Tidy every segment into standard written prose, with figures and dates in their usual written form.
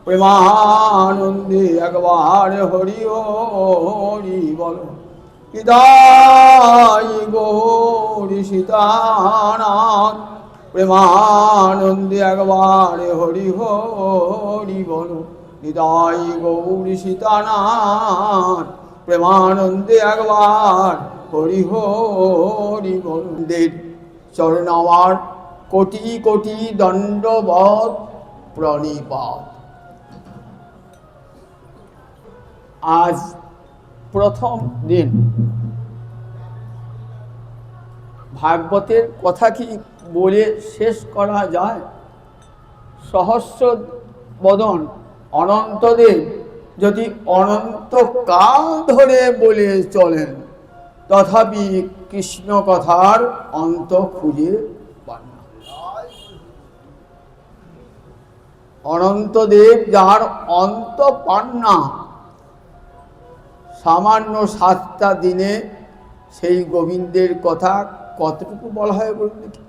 প্রেমানন্দে একবার হরি হরি বল। নিতাই গৌর সীতানাথ প্রেমানন্দে একবার হরি হরি বল। নিতাই গৌর সীতানাথ প্রেমানন্দে একবার হরি হরি বল। চরণ আমার কোটি কোটি দণ্ডবৎ প্রণিপাত। আজ প্রথম দিন। ভাগবতের কথা কি বলে শেষ করা যায়? সহস্র বদন অনন্তদেব যদি অনন্তকাল ধরে বলে চলেন, তথাপি কৃষ্ণ কথার অন্ত খুঁজে পান না। অনন্তদেব যার অন্ত পান না, সামান্য 7টা দিনে সেই গোবিন্দের কথা কতটুকু বলা হয় বলুন দেখি।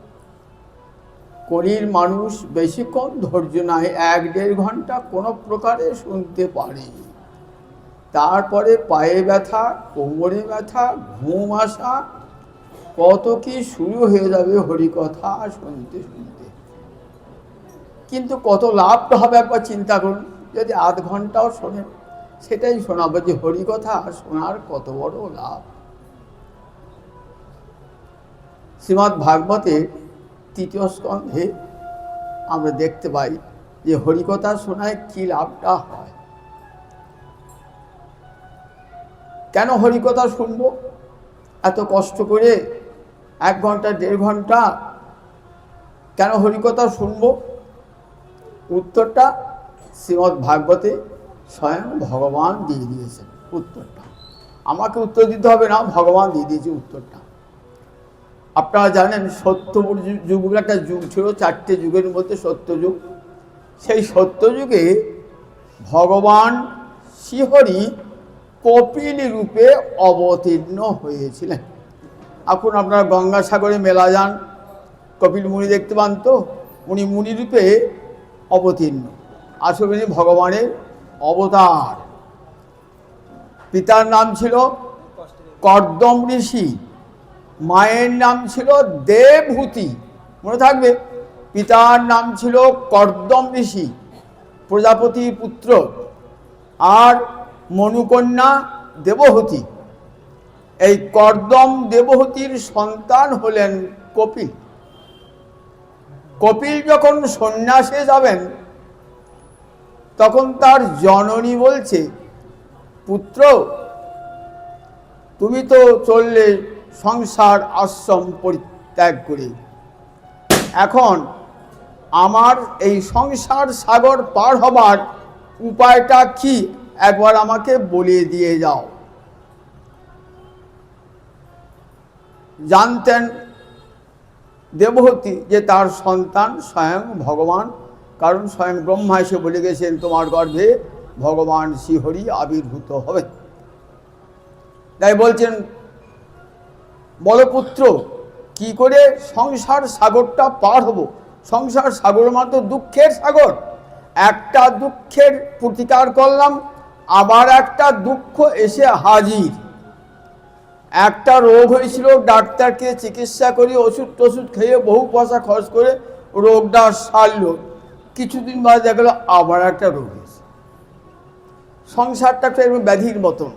কলির মানুষ বেশিক্ষণ ধৈর্য নাই, 1-1.5 ঘন্টা কোনো প্রকারে শুনতে পারে। তারপরে পায়ে ব্যথা, কোমরে ব্যথা, ঘুম আসা, কত কি শুরু হয়ে যাবে হরিকথা শুনতে শুনতে। কিন্তু কত লাভটা হবে একবার চিন্তা করুন। যদি 1/2 ঘন্টাও শোনেন, সেটাই শোনাবো যে হরিকথা শোনার কত বড় লাভ। শ্রীমদ্ ভাগবতে 3য় স্কন্ধে আমরা দেখতে পাই যে হরিকথা শোনায় কি লাভটা হয়। কেন হরিকথা শুনব এত কষ্ট করে 1 ঘন্টা 1.5 ঘন্টা? কেন হরিকথা শুনব? উত্তরটা শ্রীমদ্ ভাগবতে স্বয়ং ভগবান দিয়ে দিয়েছেন উত্তরটা। আমাকে উত্তর দিতে হবে না, ভগবান দিয়ে দিয়েছে উত্তরটা। আপনারা জানেন সত্যযুগ বলে একটা যুগ ছিল, 4টে যুগের মধ্যে সত্যযুগ। সেই সত্যযুগে ভগবান শ্রীহরি কপিল রূপে অবতীর্ণ হয়েছিলেন। এখন আপনারা গঙ্গাসাগরে মেলা যান, কপিল মুনি দেখতে পান তো, উনি মুনি রূপে অবতীর্ণ। আসলে ভগবানের অবতার। পিতার নাম ছিল কর্দম ঋষি, মায়ের নাম ছিল দেবহূতি। মনে থাকবে, পিতার নাম ছিল কর্দম ঋষি, প্রজাপতির পুত্র, আর মনুকন্যা দেবহূতি। এই কর্দম দেবহূতির সন্তান হলেন কপিল। কপিল যখন সন্ন্যাসে যাবেন, তখন তার জননী বলছে, পুত্র তুমি তো চললে সংসার আশ্রম পরিত্যাগ করে, এখন আমার এই সংসার সাগর পার হবার উপায়টা কি একবার আমাকে বলে দিয়ে যাও। জানতেন দেবহূতি যে তার সন্তান স্বয়ং ভগবান, কারণ স্বয়ং ব্রহ্মা এসে বলে গেছেন তোমার গর্ভে ভগবান শ্রীহরি আবির্ভূত হবে। তাই বলছেন, বলো পুত্র কি করে সংসার সাগরটা পার হব। সংসার সাগর মাত্র দুঃখের সাগর। একটা দুঃখের প্রতিকার করলাম, আবার একটা দুঃখ এসে হাজির। একটা রোগ হয়েছিল, ডাক্তারকে চিকিৎসা করে ওষুধ টষুধ খেয়ে বহু পয়সা খরচ করে রোগটা সারল, কিছুদিন বাদে দেখা গেল আবার একটা রোগ হয়েছে। সংসারটা একটা ব্যাধির মতন।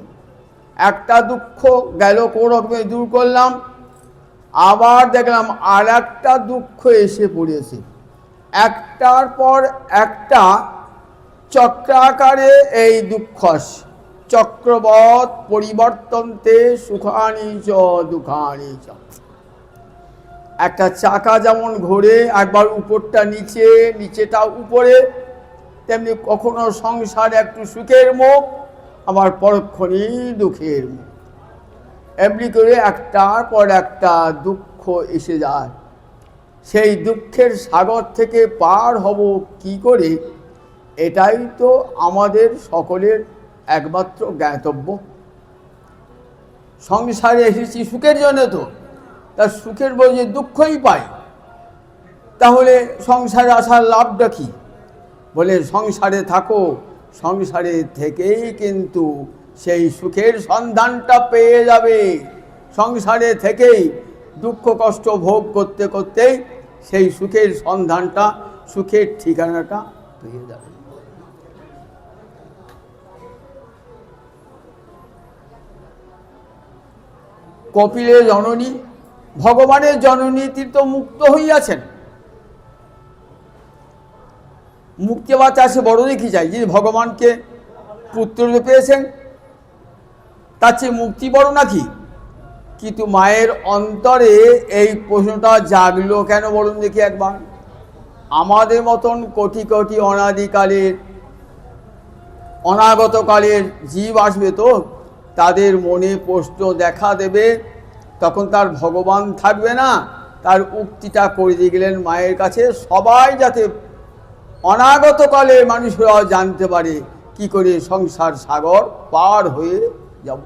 একটা দুঃখ গেল কোনো রকমে দূর করলাম, আবার দেখলাম আর একটা দুঃখ এসে পড়েছে। একটার পর একটা চক্রাকারে এই দুঃখ চক্রবৎ পরিবর্তনতে সুখানি চ দুঃখানি চ। একটা চাকা যেমন ঘোরে, একবার উপরটা নিচে, নিচেটা উপরে, তেমনি কখনো সংসার একটু সুখের মুখ, আবার পরক্ষণেই দুঃখের মুখ। এমনি করে একটার পর একটা দুঃখ এসে যায়। সেই দুঃখের সাগর থেকে পার হব কি করে, এটাই তো আমাদের সকলের একমাত্র জ্ঞাতব্য। সংসারে এসেছি সুখের জন্য, তো তার সুখের বলে দুঃখই পাই, তাহলে সংসারে আসার লাভটা কি? বলে সংসারে থাকো, সংসারে থেকেই কিন্তু সেই সুখের সন্ধানটা পেয়ে যাবে। সংসারে থেকেই দুঃখ কষ্ট ভোগ করতে করতেই সেই সুখের সন্ধানটা, সুখের ঠিকানাটা পেয়ে যাবে। কপিলের জননী, ভগবানের জননী, তিনি তো মুক্ত হইয়াছেন। মুক্তি বা চাষে বড় দেখি চাই, যিনি ভগবানকে পুত্ররূপে পেয়েছেন তার চেয়ে মুক্তি বড় নাকি? কিন্তু মায়ের অন্তরে এই প্রশ্নটা জাগলো কেন বলুন দেখি একবার। আমাদের মতন কোটি কোটি অনাদিকালের অনাগতকালের জীব আসবে, তো তাদের মনে প্রশ্ন দেখা দেবে, তখন তার ভগবান থাকবে না। তার উক্তিটা করে দিয়ে গেলেন মায়ের কাছে, সবাই যাতে অনাগতকালের মানুষরাও জানতে পারে কি করে সংসার সাগর পার হয়ে যাব।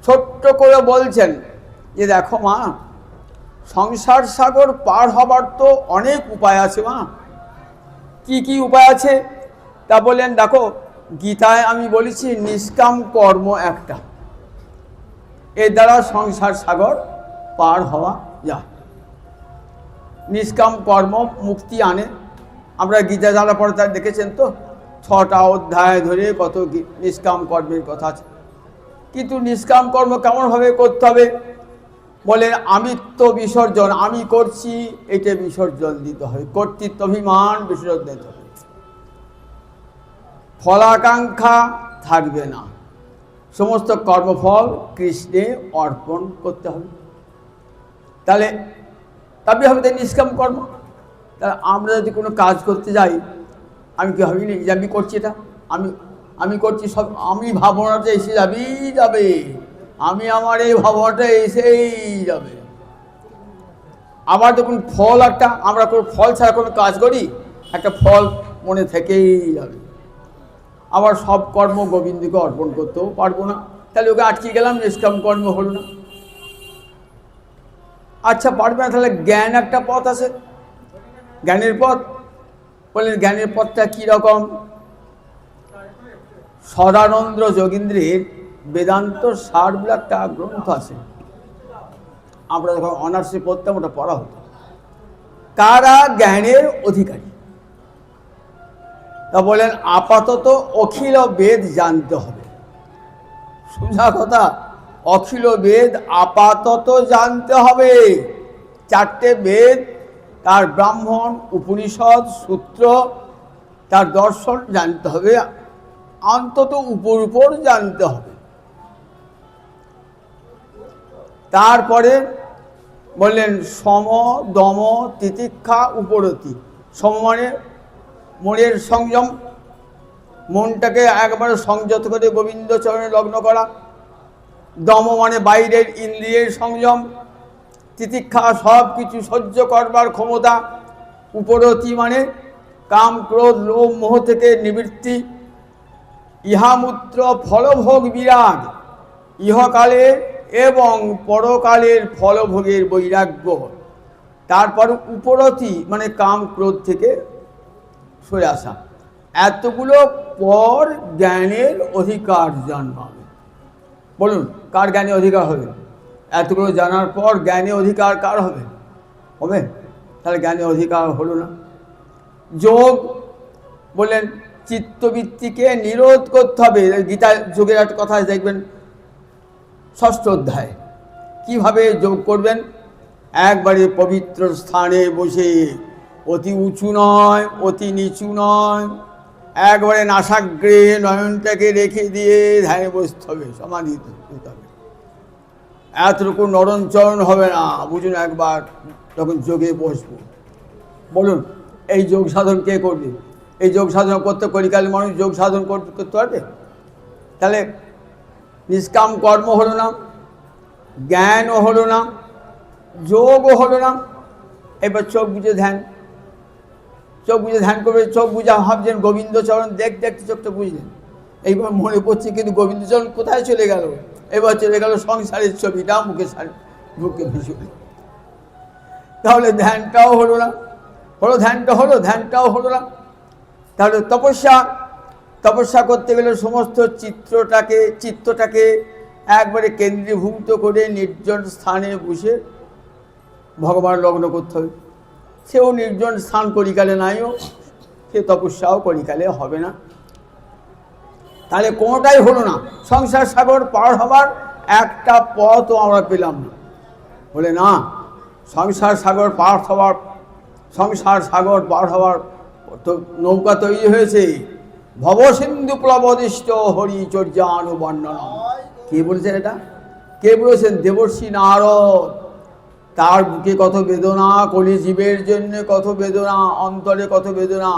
ছোট্ট করে বলছেন যে দেখো মা, সংসার সাগর পার হবার তো অনেক উপায় আছে মা। কি কি উপায় আছে তা বললেন, দেখো গীতায় আমি বলেছি নিষ্কাম কর্ম একটা, এর দ্বারা সংসার সাগর পার হওয়া যায়। নিষ্কাম কর্ম মুক্তি আনে। আমরা গীতা যারা পড়ে তারা দেখেছেন তো, 6টা অধ্যায় ধরে কত নিষ্কাম কর্মের কথা আছে। কিন্তু নিষ্কাম কর্ম কেমনভাবে করতে হবে বলেন, আমিত্ব বিসর্জন, আমি করছি এটা বিসর্জন দিতে হবে, কর্তৃত্বাভিমান বিসর্জন দিতে হবে, ফলাকাঙ্ক্ষা থাকবে না, সমস্ত কর্মফল কৃষ্ণে অর্পণ করতে হবে। তাহলে তবে হবে তাই নিষ্কাম কর্ম। তাহলে আমরা যদি কোনো কাজ করতে যাই, আমি কি ভাবি না যে আমি করছি এটা, আমি করছি, সব আমি ভাবনাটা এসে যাবে, আমি আমার এই ভাবনাটা এসেই যাবে। আবার দেখুন ফল একটা, আমরা কোনো ফল ছাড়া কোনো কাজ করি, একটা ফল মনে থেকেই যাবে। আবার সব কর্ম গোবিন্দকে অর্পণ করতেও পারবো না, তাহলে ওকে আটকে গেলাম, নিষ্কাম কর্ম হলো না। আচ্ছা পারবে না, তাহলে জ্ঞান একটা পথ আছে, জ্ঞানের পথ। বললেন জ্ঞানের পথটা কীরকম? সদানন্দ যোগীন্দ্রের বেদান্ত সার বলে একটা গ্রন্থ আছে, আমরা যখন অনার্সে পড়তাম ওটা পড়া হতো। কারা জ্ঞানের অধিকারী? তা বলেন আপাতত অখিল বেদ জানতে হবে। সোজা কথা, অখিল বেদ আপাতত জানতে হবে। 4টে বেদ, তার ব্রাহ্মণ, উপনিষদ, সূত্র, তার দর্শন জানতে হবে, অন্তত উপর জানতে হবে। তারপরে বললেন সম, দম, তিতিক্ষা, উপরতি। সম মানে মনের সংযম, মনটাকে একবারে সংযত করে গোবিন্দ চরণে লগ্ন করা। দম মানে বাইরের ইন্দ্রিয়ের সংযম। তিতিক্ষা সব কিছু সহ্য করবার ক্ষমতা। উপরতি মানে কাম ক্রোধ লোভ মোহ থেকে নিবৃত্তি। ইহামূত্র ফলভোগ বিরাগ, ইহকালের এবং পরকালের ফলভোগের বৈরাগ্য। তারপর উপরতি মানে কাম ক্রোধ থেকে সরে আসা। এতগুলো পর জ্ঞানের অধিকার জন্মাবে। বলুন কার জ্ঞানে অধিকার হবে? এতগুলো জানার পর জ্ঞানে অধিকার কার হবে? হবে? তাহলে জ্ঞানে অধিকার হলো না। যোগ বললেন চিত্তবৃত্তিকে নিরোধ করতে হবে। গীতা যোগের একটা কথা দেখবেন 6ষ্ঠ অধ্যায়। কীভাবে যোগ করবেন? একবারে পবিত্র স্থানে বসে, অতি উঁচু নয় অতি নিচু নয়, একবারে নাসাগ্রে নয়নটাকে রেখে দিয়ে ধ্যানে বসতে হবে, সমাধি হতে হবে। এতটুকু নরণচরণ হবে না। বুঝুন একবার যখন যোগে বসবো, বলুন এই যোগ সাধন কে করবে? এই যোগ সাধন করতে কলিকালের মানুষ যোগ সাধন করতে পারবে? তাহলে নিষ্কাম কর্ম হলো না, জ্ঞানও হলো না, যোগও হলো না। এবার চোখ বুঝে ধ্যান, চোখ বুঝে ধ্যান করবে। চোখ বুঝা ভাবছেন গোবিন্দচরণ, দেখতে চোখটা বুঝলেন, এইবার মনে পড়ছে কিন্তু গোবিন্দচরণ কোথায় চলে গেল? এবার চলে গেল সংসারের ছবিটা মুখে ভেসে। তাহলে ধ্যানটাও হলো না, ধ্যানটা হলো, ধ্যানটাও হলো না। তাহলে তপস্যা করতে গেলে সমস্ত চিত্তটাকে একবারে কেন্দ্রীভূত করে নির্জন স্থানে বসে ভগবান লগ্ন করতে হবে। সেও নির্জন স্থান কলিকালে নাইও, সে তপস্যাও কলিকালে হবে না। তাহলে কোনোটাই হলো না। সংসার সাগর পার হবার একটা পথও আমরা পেলাম না। বলে না, সংসার সাগর পার হওয়ার তো নৌকা তৈরি হয়েছে। ভবসিন্ধু প্লবদিষ্ট হরিচর্যানুবর্ণন। কে বলেছেন এটা? কে বলেছেন? দেবর্ষি নারদ। তার বুকে কত বেদনা, কলি জীবের জন্য কত বেদনা, অন্তরে কত বেদনা।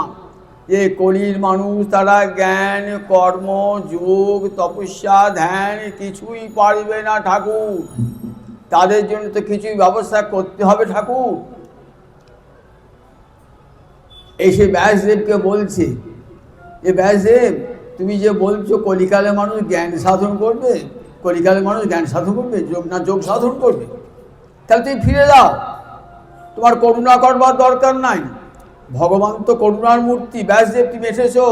যে কলির মানুষ, তারা জ্ঞান, কর্ম, যোগ, তপস্যা, ধ্যান কিছুই পারবে না ঠাকুর। তাদের জন্য তো কিছুই ব্যবস্থা করতে হবে ঠাকুর। এসে ব্যাসদেবকে বলছে যে ব্যাসদেব, তুমি যে বলছো কলিকালে মানুষ জ্ঞান সাধন করবে, যোগ সাধন করবে, তাহলে তুমি ফিরে যাও, তোমার করুণা করবার দরকার নাই। ভগবান তো করুণার মূর্তি। ব্যাসদেব, তুমি এসেছো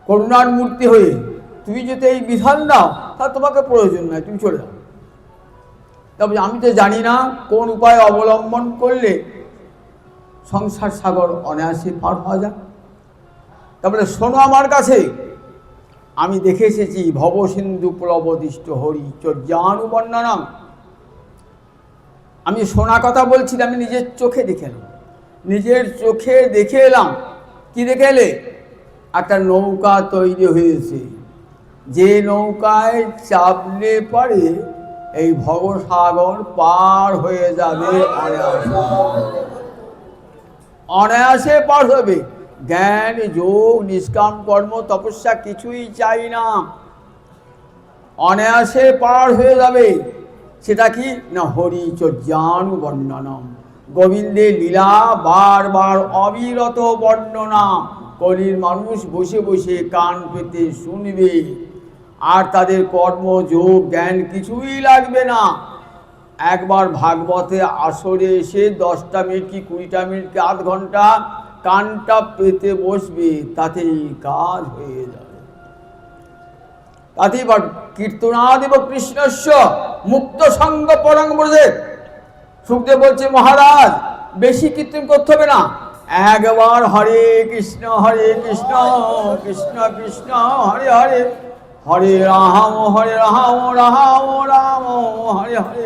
করুণার মূর্তি হয়ে, তুমি যদি এই বিধান দাও তাহলে তোমাকে প্রয়োজন নাই, তুমি চলে যাও। তবে আমি তো জানি না কোন উপায় অবলম্বন করলে সংসার সাগর অনায়াসে পার হওয়া যায়। তারপরে শোনো আমার কাছে, আমি দেখে এসেছি ভবসিন্ধু প্লবদিষ্ট হরিচর্যানুবর্ণনম। আমি শোনা কথা বলছি, আমি নিজের চোখে দেখে এলাম। কি দেখে এলে? একটা নৌকা তৈরি হয়েছে, যে নৌকায় চাপলে পারে এই ভবসাগর পার হয়ে যাবে, অনায়াসে পার হবে। জ্ঞান, যোগ, নিষ্কাম কর্ম, তপস্যা কিছুই চাই না, অনায়াসে পার হয়ে যাবে। সেটা কি না? হরিচর্যানুবর্ণনম। গোবিন্দের লীলা বারবার অবিরত বর্ণনা। কলির মানুষ বসে বসে কান পেতে শুনবে, আর তাদের কর্ম, যোগ, জ্ঞান কিছুই লাগবে না। একবার ভাগবতে আসরে এসে 10টা মিনিট কি 20টা মিনিট কি আধ ঘন্টা কানটা পেতে বসবে, তাতেই কাজ হয়ে যাবে। তাতেই কীর্তনাদেব কৃষ্ণস্য মুক্ত সঙ্গ পরং ব্রজে। সুখদেব বলছে, মহারাজ বেশি কীর্তন করতে হবে না, একবার হরে কৃষ্ণ কৃষ্ণ কৃষ্ণ হরে হরে, হরে রাম রাম রাম হরে হরে,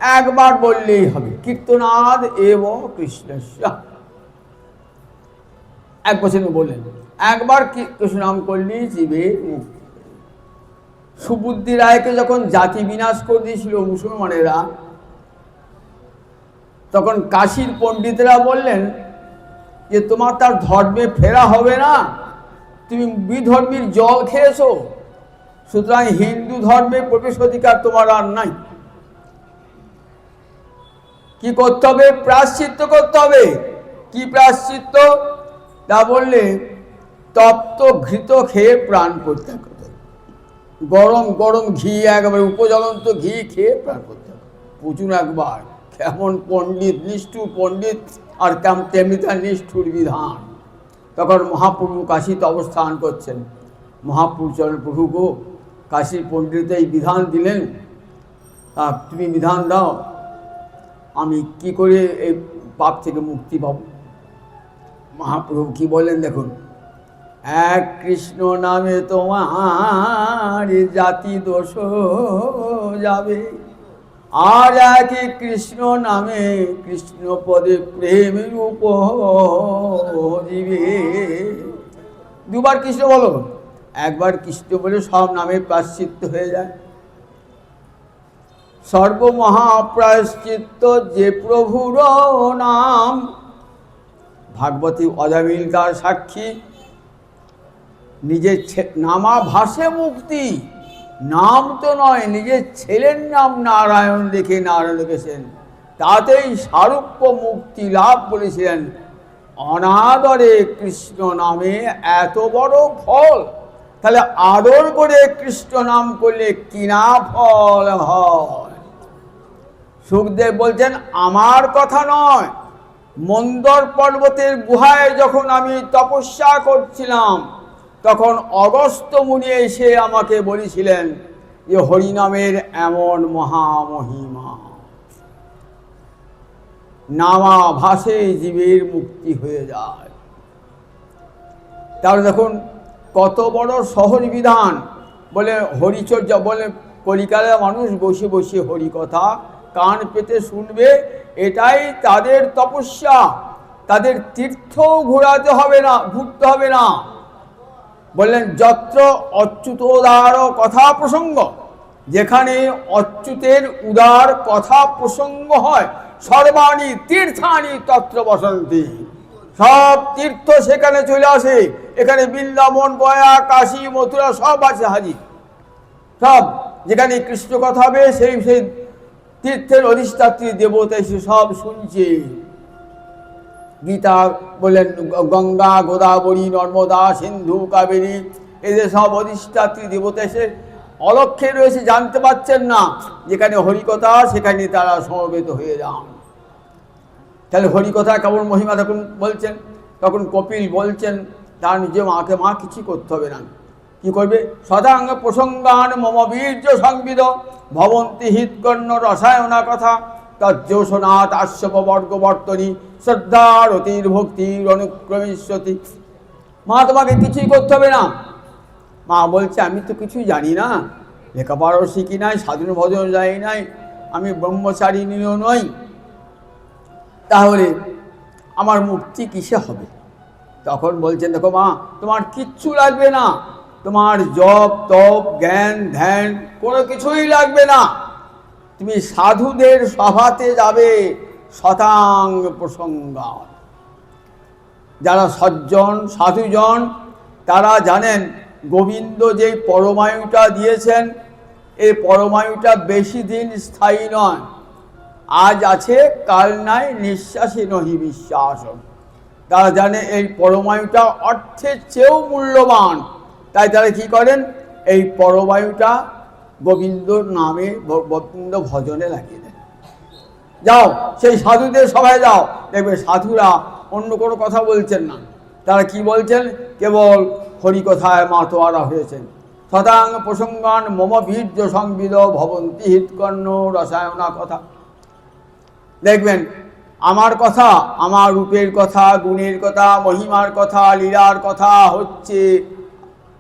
একবার বললেই হবে। কীর্তনাদ এব কৃষ্ণস্য। এক বছর বললেন, একবার কৃষ্ণ নাম করলেই জীবে মুক্তি। সুবুদ্ধি রায়কে যখন জাতি বিনাশ করে দিয়েছিল মুসলমানেরা, তখন কাশীর পণ্ডিতেরা বললেন যে তোমার তার ধর্মে ফেরা হবে না, তুমি বিধর্মীর জল খেয়েছো, সুতরাং হিন্দু ধর্মে প্রবেশ অধিকার তোমার আর নাই। কি করতে হবে? প্রায়শ্চিত্ত করতে হবে। কি প্রায়শ্চিত্ত? তা বললে তপ্ত ঘৃত খেয়ে প্রাণ পরিত্যাগ করতে হবে। গরম গরম ঘি, একবারে উপজ্বলন্ত ঘি খেয়ে প্রাণ করতে হবে। পুচুন একবার কেমন পণ্ডিত, নিষ্ঠুর পণ্ডিত, আর তেমনি তার নিষ্ঠুর বিধান। তখন মহাপ্রভু কাশীতে অবস্থান করছেন। মহাপ্রভু চরণ, প্রভু গো, কাশীর পণ্ডিত এই বিধান দিলেন, তুমি বিধান দাও, আমি কি করে এই পাপ থেকে মুক্তি পাব? মহাপ্রভু কি বলেন দেখুন, এক কৃষ্ণ নামে তোমার জাতি দোষ যাবে, আর এক কৃষ্ণ নামে কৃষ্ণ পদে প্রেম রূপ দিবে। দুবার কৃষ্ণ বলো, একবার কৃষ্ণ বলে সব নামে প্রায়শ্চিত্ত হয়ে যায়। সর্বমহাপ্রায়শ্চিত্ত যে প্রভুর নাম। ভাগবতী অজামিল তার সাক্ষী। নিজের নামা ভাসে মুক্তি, নাম তো নয়, নিজের ছেলের নাম নারায়ণ লিখে নারায়ণ লিখেছেন, তাতেই সারূপ্য মুক্তি লাভ করেছিলেন। অনাদরে কৃষ্ণ নামে এত বড় ফল, তাহলে আদর করে কৃষ্ণ নাম করলে কিনা ফল হয়। সুখদেব বলছেন আমার কথা নয়, মন্দর পর্বতের গুহায় যখন আমি তপস্যা করছিলাম তখন অগস্ত্য মুনি এসে আমাকে বলেছিলেন যে হরিনামের এমন মহামহিমা, নামা ভাসে জীবের মুক্তি হয়ে যায়। তাহলে দেখুন কত বড় সহজ বিধান। বলে হরিচর্যা, বলে কলিকালের মানুষ বসে বসে হরিকথা কান পেতে শুনবে, এটাই তাদের তপস্যা। তাদের তীর্থ ঘোরাতে হবে না, ঘুরতে হবে না। বললেন যত্র অচ্যুত উদার কথা প্রসঙ্গ, যেখানে অচ্যুতের উদার কথা প্রসঙ্গ হয়, সর্বাণী তীর্থানি তত্র বসন্তি, সব তীর্থ সেখানে চলে আসে। এখানে বৃন্দাবন, গয়া, কাশী, মথুরা সব আছে হাজির। সব যেখানে কৃষ্ণ কথা হবে সেই সেই তীর্থের অধিষ্ঠাত্রী দেবতা এসে সব শুনছে। গীতা বললেন গঙ্গা, গোদাবরী, নর্মদা, সিন্ধু, কাবেরী, এই যে সব অধিষ্ঠাত্রী দেবতা এসে অলক্ষ্যে রয়েছে, জানতে পারছেন না। যেখানে হরিকথা সেখানে তারা সমবেত হয়ে যান। তাহলে হরিকথা কেমন মহিমা তখন বলছেন। তখন কপিল বলছেন তার নিজে মাকে, মা কিছু করতে হবে না। কি করবে? সদাঙ্গ প্রসঙ্গান মম বীর্য সংবিদ ভবন্তি হিতকর্ণ রসায়না কথা তজ্জোষনাথ আস্যপবর্গবর্তনী শ্রদ্ধারতির ভক্তির অনুক্রমিষ্যতি। মা তোমাকে কিছুই করতে হবে না। মা বলছে আমি তো কিছুই জানি না, লেখাপড়াও শিখি নাই, সাধন ভজন যাই নাই, আমি ব্রহ্মচারিণীও নই, তাহলে আমার মুক্তি কিসে হবে? তখন বলছেন দেখো মা, তোমার কিচ্ছু লাগবে না, তোমার জপ তপ জ্ঞান ধ্যান কোনো কিছুই লাগবে না। তুমি সাধুদের সভাতে যাবে, শতাঙ্গ প্রসঙ্গা। যারা সজ্জন সাধুজন তারা জানেন গোবিন্দ যে পরমায়ুটা দিয়েছেন, এই পরমায়ুটা বেশি দিন স্থায়ী নয়। আজ আছে কাল নাই, নিঃশ্বাসে নহি বিশ্বাস। তারা জানে এই পরমায়ুটা অর্থের চেয়েও মূল্যবান, তাই তারা কি করেন, এই পরমায়ুটা গোবিন্দর নামে গোবিন্দ ভজনে লাগিয়ে দেন। যাও সেই সাধুদের সভায় যাও, দেখবে সাধুরা অন্য কোনো কথা বলছেন না, তারা কি বলছেন, কেবল হরিকথায় মাতোয়ারা হয়েছেন। শতাঙ্গ প্রসঙ্গান মম বীর্য সংবিদ ভবন্তি হিতকর্ণ রসায়না কথা। দেখবেন আমার কথা, আমার রূপের কথা, গুণের কথা, মহিমার কথা, লীলার কথা হচ্ছে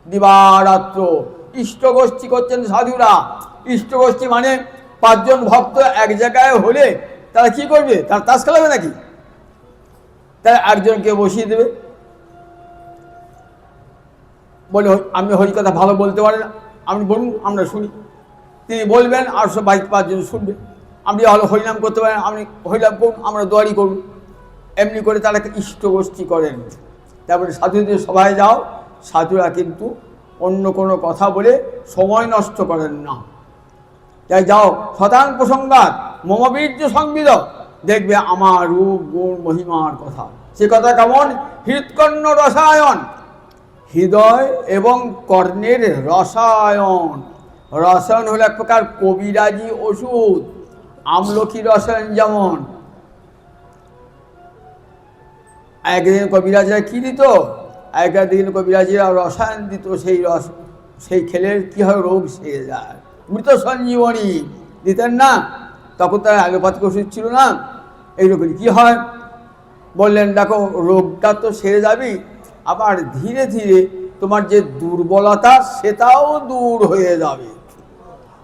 দিবারাত্র। ইষ্টগোষ্ঠী করছেন সাধুরা। ইষ্টগোষ্ঠী মানে 5 জন ভক্ত এক জায়গায় হলে তারা কি করবে, তারা তাস খেলাবে নাকি? তারা একজনকে বসিয়ে দেবে, বলে আমি হরিকথা ভালো বলতে পারি না, আপনি বলুন আমরা শুনি। তিনি বলবেন আর সব 5 জন শুনবে। আপনি ভালো হরিনাম করতে পারেন, আপনি হরিনাম করুন, আমরা দোয়ারি করুন। এমনি করে তারা ইষ্টগোষ্ঠী করেন। তারপরে সাধুদের সভায় যাও, সাধুরা কিন্তু অন্য কোনো কথা বলে সময় নষ্ট করেন না। তাই যাও শতাং প্রসঙ্গাত মম বীর্য সংবিদ, দেখবে আমার রূপ গুণ মহিমার কথা। সে কথা কেমন? হৃৎকর্ণ রসায়ন, হৃদয় এবং কর্ণের রসায়ন। রসায়ন হলো এক প্রকার কবিরাজি ওষুধ। আমলকি রসায়ন যেমন একদিন কবিরাজরা কি দিত, একদিন কবিরাজিরা রসায়ন দিত, সেই রস সেই খেলে কী হয়, রোগ সেরে যায়। মৃত সঞ্জীবনী দিতেন না, তখন তার অ্যালোপ্যাথিক ওষুধ ছিল না। এইরকম কী হয় বললেন, দেখো রোগটা তো সেরে যাবে, আবার ধীরে ধীরে তোমার যে দুর্বলতা সেটাও দূর হয়ে যাবে।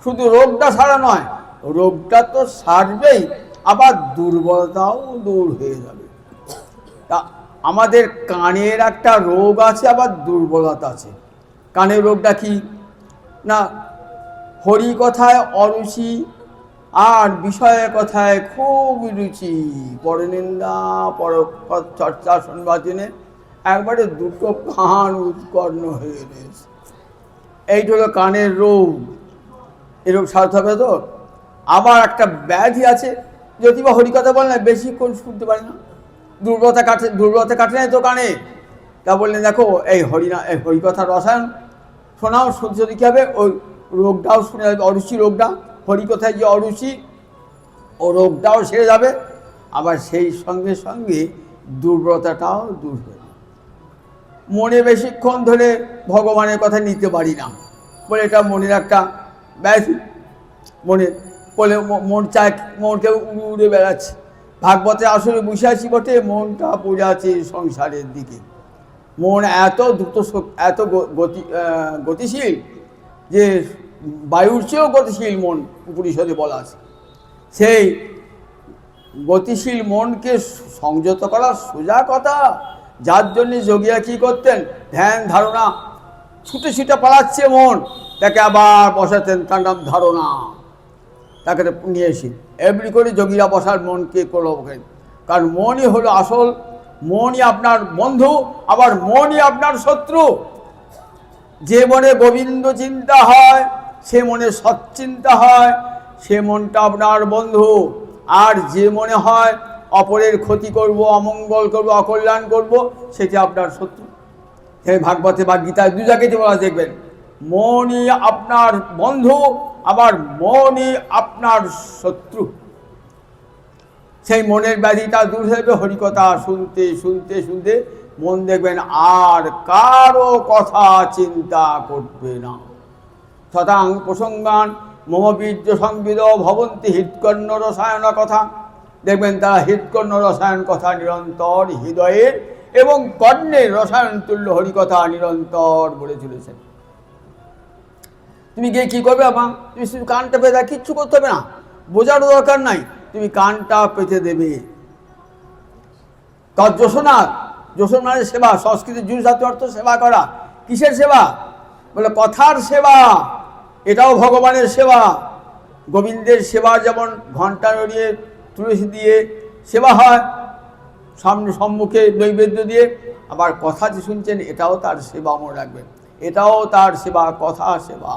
শুধু রোগটা সারা নয়, রোগটা তো সারবেই, আবার দুর্বলতাও দূর হয়ে যাবে। তা আমাদের কানের একটা রোগ আছে, আবার দুর্বলতা আছে। কানের রোগটা কি না, হরি কথায় অরুচি আর বিষয়ে কথায় খুব রুচি, পরনিন্দা পর চর্চা শুনবার জন্যে একবারে দুটো কান উৎকর্ণ হয়ে রয়েছে। এইটা হলো কানের রোগ। এই রোগ সারতে হবে তো। আবার একটা ব্যাধি আছে, যদি বা হরিকথা বলে না, বেশিক্ষণ শুনতে পারে না, দুর্বলতা কাটে না তো কানে। তা বললেন দেখো এই হরিকথা রসায়ন শোনাও, শুনতে কী হবে, ওই রোগটাও শুনে যাবে, অরুচি রোগটা। হরিকথায় যে অরুচি, ও রোগটাও সেরে যাবে, আবার সেই সঙ্গে সঙ্গে দুর্বলতাটাও দূর হয়ে যাবে। মনে বেশিক্ষণ ধরে ভগবানের কথা নিতে পারি না বলে এটা মনের একটা ব্যাধি। মনে বলে মন চায়, মনকে উড়ে উড়ে বেড়াচ্ছে। ভাগবতে আসলে বসে আছি বটে, মনটা পড়ে আছে সংসারের দিকে। মন এত দ্রুত, এত গতিশীল যে বায়ুর চেয়েও গতিশীল মন উপনিষদে বলা আছে। সেই গতিশীল মনকে সংযত করা সোজা কথা, যার জন্য যোগীরা কী করতেন, ধ্যান ধারণা, ছুটে ছুটে পালাচ্ছে মন, তাকে আবার বসাতেন, তার নাম ধারণা, তাকে নিয়ে এসে এমনি করে যোগীরা বসার মনকে করবেন। কারণ মনই হলো আসল, মনই আপনার বন্ধু, আবার মনই আপনার শত্রু। যে মনে গোবিন্দ চিন্তা হয়, সে মনে সৎচিন্তা হয়, সে মনটা আপনার বন্ধু। আর যে মনে হয় অপরের ক্ষতি করব, অমঙ্গল করব, অকল্যাণ করব, সেটি আপনার শত্রু। সেই ভাগবতে বা গীতায় দু জায়গাতে বলা দেখবেন, মনই আপনার বন্ধু, আবার মনই আপনার শত্রু। সেই মনের ব্যাধিটা দূর হবে হরিকথা শুনতে শুনতে শুনতে। মন দেখবেন আর কারো কথা চিন্তা করবে না। শতাং প্রসঙ্গান মমবীর্য সংবিদ ভবন্তি হৃৎকর্ণ রসায়ন কথা। দেখবেন তারা হৃৎকর্ণ রসায়ন কথা নিরন্তর হৃদয়ের এবং কর্ণের রসায়ন তুল্য হরিকথা নিরন্তর বলে চলেছেন। তুমি গিয়ে কী করবে বাবা? তুমি শুধু কানটা পেতে, কিচ্ছু করতে হবে না, বোঝারও দরকার নাই, তুমি কানটা পেতে দেবে। তার যশোনাথ, যশোনাথের সেবা, সংস্কৃতের জুড়সাত অর্থ সেবা করা। কিসের সেবা? বলে কথার সেবা। এটাও ভগবানের সেবা। গোবিন্দের সেবা যেমন ঘণ্টা নড়িয়ে তুলসী দিয়ে সেবা হয়, সামনে সম্মুখে নৈবেদ্য দিয়ে, আবার কথা যে শুনছেন এটাও তার সেবা, মনে রাখবেন, এটাও তার সেবা, কথা সেবা।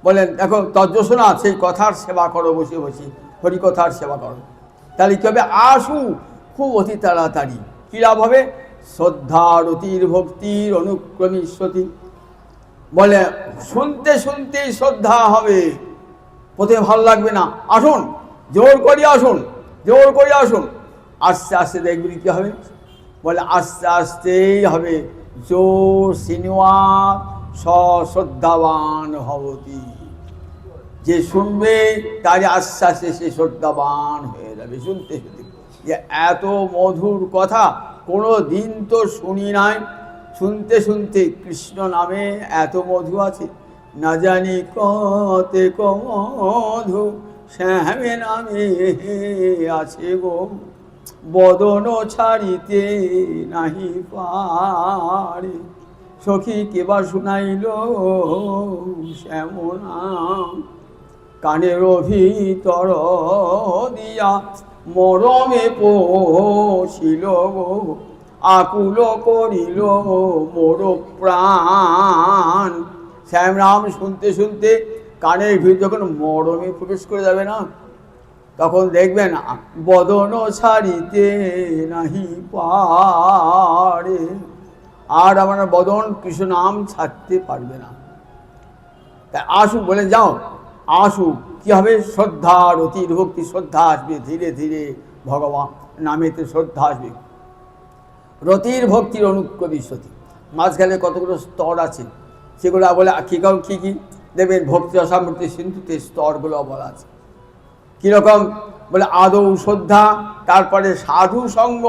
বলেন দেখো তর্জসনা, সেই কথার সেবা করো, বসে বসে হরিকথার সেবা করো। তাহলে কী হবে? আসু খুব অতি তাড়াতাড়ি। কী লাভ হবে? শ্রদ্ধা রতির ভক্তির অনুক্রমিষ্যতি। বলে শুনতে শুনতেই শ্রদ্ধা হবে, প্রথমে ভালো লাগবে না, আসুন জোর করি, আসুন জোর করে আসুন, আস্তে আস্তে দেখবি কী হবে। বলে আস্তে আস্তেই হবে। জোর সিনেমা সশ্রদ্ধাবান ভবতি। যে শুনবে তার আস্তে আস্তে সে শ্রদ্ধাবান হয়ে যাবে। শুনতে শুনতে যে এত মধুর কথা কোনো দিন তো শুনি নাই। শুনতে শুনতে কৃষ্ণ নামে এত মধু আছে, না জানি কতে মধু শ্যামে নামে আছে গো, বদন ছাড়িতে নাহি পারে, সখী কেবা শুনাইল শ্যাম নাম, কানের ভিতর দিয়া মরমে পশিল গো, আকুল করিল মোর প্রাণ। শ্যাম নাম শুনতে শুনতে কানের ভিতর যখন মরমে প্রবেশ করে যাবে না, তখন দেখবেন বদন ছাড়িতে নাহি পারে, আর আমার বদন কৃষ্ণ নাম ছাড়তে পারবে না। তাই আসুক, বলে যাও আসুক। কী হবে? শ্রদ্ধা রতির ভক্তি, শ্রদ্ধা আসবে ধীরে ধীরে, ভগবান নামেতে শ্রদ্ধা আসবে। রতির ভক্তির অনুক্রমিষ্যতি। মাঝখানে কতগুলো স্তর আছে, সেগুলো বলে কী কী কী দেখবেন ভক্তি রসামৃতি সিন্ধুতে স্তরগুলো বলা আছে। কীরকম? বলে আদৌ শ্রদ্ধা, তারপরে সাধু সঙ্গ।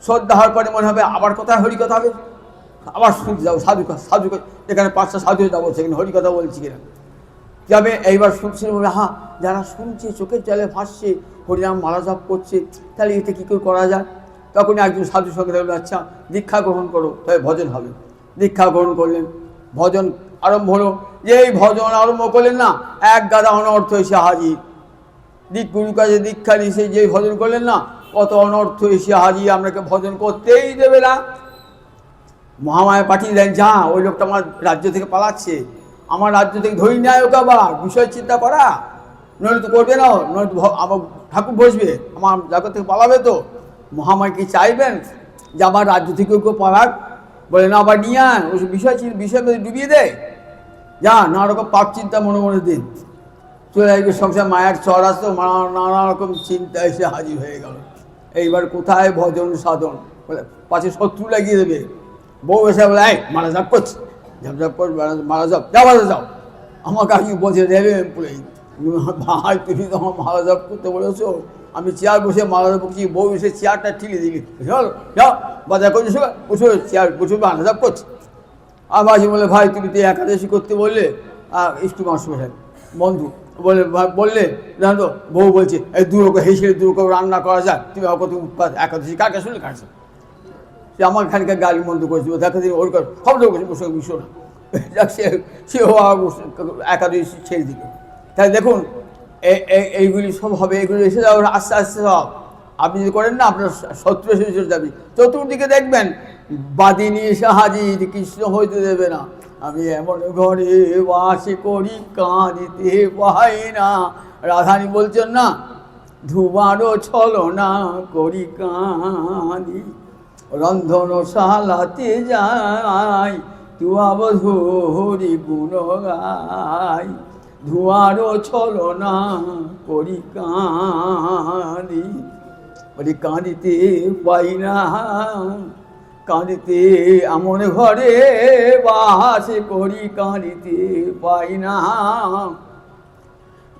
শ্রদ্ধা হওয়ার পরে মনে হবে আবার কোথায় হরিকথা হবে, আবার শুনতে যাবো সাধু সাধু, এখানে 5টা সাধু যাবো, সেখানে হরিকথা বলছি কিনা। কী হবে? এইবার শুনছি বলে হ্যাঁ, যারা শুনছে চোখের জলে ভাসছে, হরিনাম মালা জপ করছে, তাহলে এটা কী করে করা যায়? তখন একজন সাধু সঙ্গে বলল আচ্ছা দীক্ষা গ্রহণ করো, তবে ভজন হবে। দীক্ষা গ্রহণ করলেন, ভজন আরম্ভ হলো। যে এই ভজন আরম্ভ করলেন না, এক গাদা অনর্থ এসে হাজির। গুরু কাজে দীক্ষা নিয়ে সেই যে ভজন করলেন না, কত অনর্থ এসে হাজির, আপনাকে ভজন করতেই দেবে না। মহামায়া পাঠিয়ে দেন, যা ওই লোকটা আমার রাজ্য থেকে পালাচ্ছে, আমার রাজ্য থেকে ধরি নেয় ওকে, আবার বিষয় চিন্তা করা, নইলে তো করবে না, নইলে তো আমার ঠাকুর বসবে, আমার জগৎ থেকে পালাবে। তো মহামায়া কি চাইবেন যে আমার রাজ্য থেকে ওকে পালাক? বলে না, আবার নিয়ে আন, ওই বিষয় ডুবিয়ে দেয়, যা না রকম পাপ চিন্তা মনে মনে দিন। চলে আসবে সংসার, মায়ের চর আসতো, নানা রকম চিন্তা এসে হাজির হয়ে গেল। এইবার কোথায় ভজন সাধন, বলে পাশে শত্রু লাগিয়ে দেবে। বউ এসে বলে, এই মারা জাপ করছে, ঝাপঝাপ করে মারা যাও, যাও মারা যাও। আমাকে আমি বলছে রেলে পড়ে, ভাই তুমি তো আমার মারা জাপ করতে বলেছো, আমি চেয়ার বসে মারা যাবো কি, বউ এসে চেয়ারটা ঠিলে দিলি, চল যাও বাজার করছি, বসে চেয়ার বসে মারা জাপ করছে। আর মাঝে বলে, ভাই তুমি তো একাদশী করতে বললে, একটু মাস্টার বন্ধু বললে জানো, বউ বলছে এই দুরকম হেসে দুরকম রান্না করা যায়, তুমি কত একাদশী কাকে শুনলে কাটছে, সে আমার খানিকা গালি মন্দ করেছিল, দেখা দিন ওর খবর বসে মিশো না, সেও একাদশী ছেড়ে দিল। তাই দেখুন এইগুলি সব হবে, এগুলি এসে যাবে আস্তে আস্তে সব। আপনি যদি করেন না, আপনার শত্রু এসে চলে যাবে। চতুর্দিকে দেখবেন বাদিনী এসে হাজির, কৃষ্ণ হইতে দেবে না। আমি এমন ঘরে বাস করি, কাঁদিতে পাই না। রাধানী বলছেন না, ধুমারও ছলনা করি কাঁদি, রন্ধনশালাতে যাই, তুয়াব ধরি গুণ গাই, ধুয়ারও ছলনা করি কাঁদি, বলি কাঁদিতে পাই না, কাঁদিতে এমন ঘরে বাস করি, কাঁদিতে পাই না,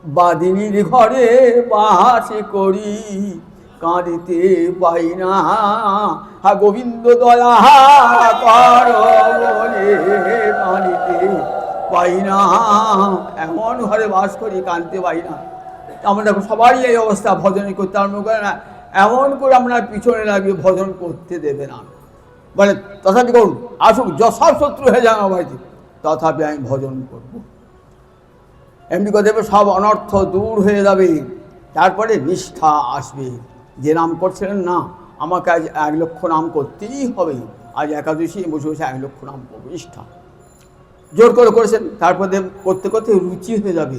বাদিনীর ঘরে বাস করি, কাঁদিতে পাই না। হা গোবিন্দ দয়া কর বলে কাঁদিতে পাই না, এমন ঘরে বাস করি, কাঁদতে পাই না। আমরা দেখো সবারই এই অবস্থা, ভজনই করতে আরম্ভ করে না, এমন করে আপনার পিছনে লাগবে, ভজন করতে দেবে না। বলে তথাপি করুন, আসুক সব শত্রু হয়ে যান আমার বাড়িতে, তথাপি আমি ভজন করব। এমনি করে দেবে, সব অনর্থ দূর হয়ে যাবে। তারপরে নিষ্ঠা আসবে, যে নাম করছিলেন না, আমাকে আজ 1 লক্ষ নাম করতেই হবে, আজ একাদশী বসে বসে 1 লক্ষ নাম করবো, নিষ্ঠা জোর করে করেছেন। তারপরে করতে করতে রুচি হয়ে যাবে,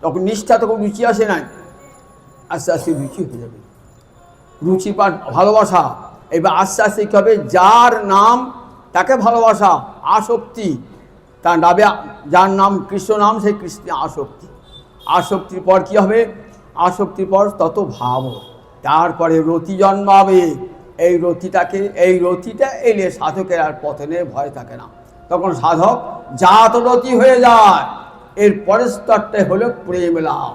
তখন নিষ্ঠা, তখন রুচি আসে নাই, আস্তে আস্তে রুচি হয়ে যাবে, রুচি পান ভালোবাসা। এবার আস্তে আস্তে কী হবে, যার নাম তাকে ভালোবাসা, আসক্তি, তার নামে, যার নাম কৃষ্ণ নাম, সেই কৃষ্ণে আসক্তি। আসক্তির পর কী হবে, আসক্তির পর তত ভাব, তারপরে রতি জন্মাবে। এই রতিটা এলে সাধকের আর পতনের ভয় থাকে না, তখন সাধক জাত রতি হয়ে যায়। এর পরের স্তরটাই হলো প্রেম লাভ।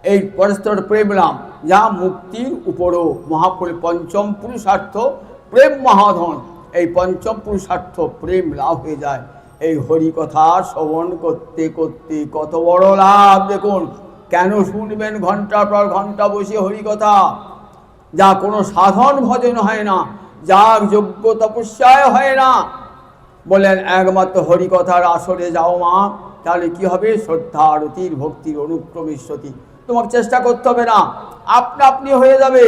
এই পরের স্তর প্রেম লাভ, যা মুক্তির উপরও মহাপুরী পঞ্চম পুরুষার্থ প্রেম মহাধন। এই পঞ্চম পুরুষার্থ প্রেম লাভ হয়ে যায়। এই হরিকথা শ্রবণ করতে করতে কত বড় লাভ দেখুন। কেন শুনবেন ঘন্টার পর ঘন্টা বসে হরিকথা, যা কোনো সাধন ভজন হয় না, যা যোগ্য তপস্যায় হয় না। বলেন একমাত্র হরিকথার আসরে যাও মা, তাহলে কি হবে, শ্রদ্ধা রতির ভক্তির অনুক্রমিষ্যতি। তোমাকে চেষ্টা করতে হবে না, আপনি হয়ে যাবে।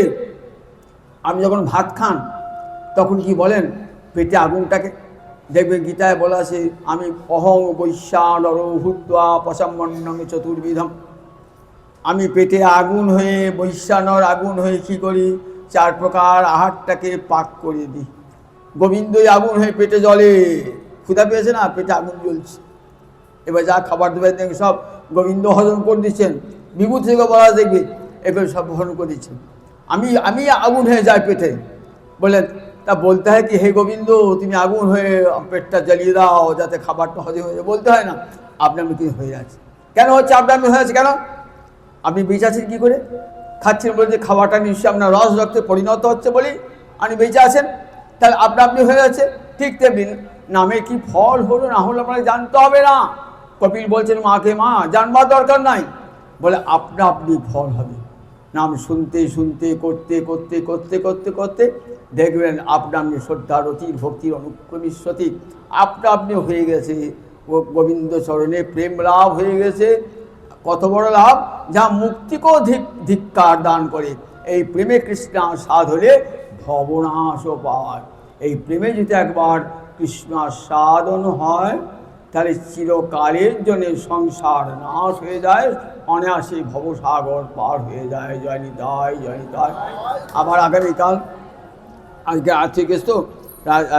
আপনি যখন ভাত খান তখন কি বলেন, পেটে আগুনটাকে দেখবেন গীতায় বলা আছে, আমি অহং বৈশ্যানর হুদ্বা পশাম্মন্নং চতুর্বিধম। আমি পেটে আগুন হয়ে, বৈশ্যানর আগুন হয়ে কী করি, 4 প্রকার আহারটাকে পাক করে দিই। গোবিন্দই আগুন হয়ে পেটে জ্বলে, ক্ষুধা পেয়েছে না, পেটে আগুন জ্বলছে, এবার যা খাবার দেবেন দেখবে সব গোবিন্দ হজম করে দিচ্ছেন। বিভূতি থেকে বলা দেখবে এগুলো সব হজম করে দিচ্ছেন। আমি আগুন হয়ে যাই পেটে, বলে তা বলতে হয় কি, হে গোবিন্দ তুমি আগুন হয়ে পেটটা জ্বালিয়ে দাও যাতে খাবারটা হজম হয়ে যায়, বলতে হয় না। আপনি কি হয়ে যাচ্ছে, কেন হচ্ছে আপনি হয়ে যাচ্ছে, কেন আপনি বেঁচে আছেন কী করে, খাচ্ছেন বলছে খাবারটা নিশ্চয়ই আপনার রস রক্তে পরিণত হচ্ছে বলি আপনি বেঁচে আছেন, তাহলে আপনি হয়ে যাচ্ছে। ঠিক তেমনি নামে কি ফল হলো না হলো আপনাকে জানতে হবে না। কপিল বলছেন মাকে, মা জানবার দরকার নাই, বলে আপনি ফল হবে। নাম শুনতে শুনতে করতে করতে করতে করতে করতে দেখবেন আপনি শ্রদ্ধা রতির ভক্তির অনুক্রমিষ্যতি, আপনি হয়ে গেছে, গোবিন্দ চরণে প্রেম লাভ হয়ে গেছে। কত বড় লাভ, যা মুক্তিকেও ধিক্কার দান করে। এই প্রেমে কৃষ্ণ সাধ হলে ভবনাশও পাওয়ার। এই প্রেমে যদি একবার কৃষ্ণ সাধন হয়, তাহলে চিরকালের জন্য সংসার নাশ হয়ে যায়, অনায়াসে ভবসাগর পার হয়ে যায়। জয় নিতাই, জয় নিতাই। আবার আগামীকাল, আজকে রাত হয়ে গেছে তো,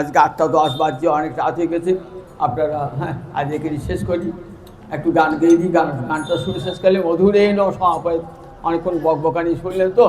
আজকে 8টা 10 বাজছে, অনেক রাত হয়ে গেছে। আপনারা আজ এখানে শেষ করি। একটু গান গেয়ে দিই, গানটা শুনে শেষকালে মধুরে ন সমাপয়, অনেকক্ষণ বকবকানি শুনলেন তো।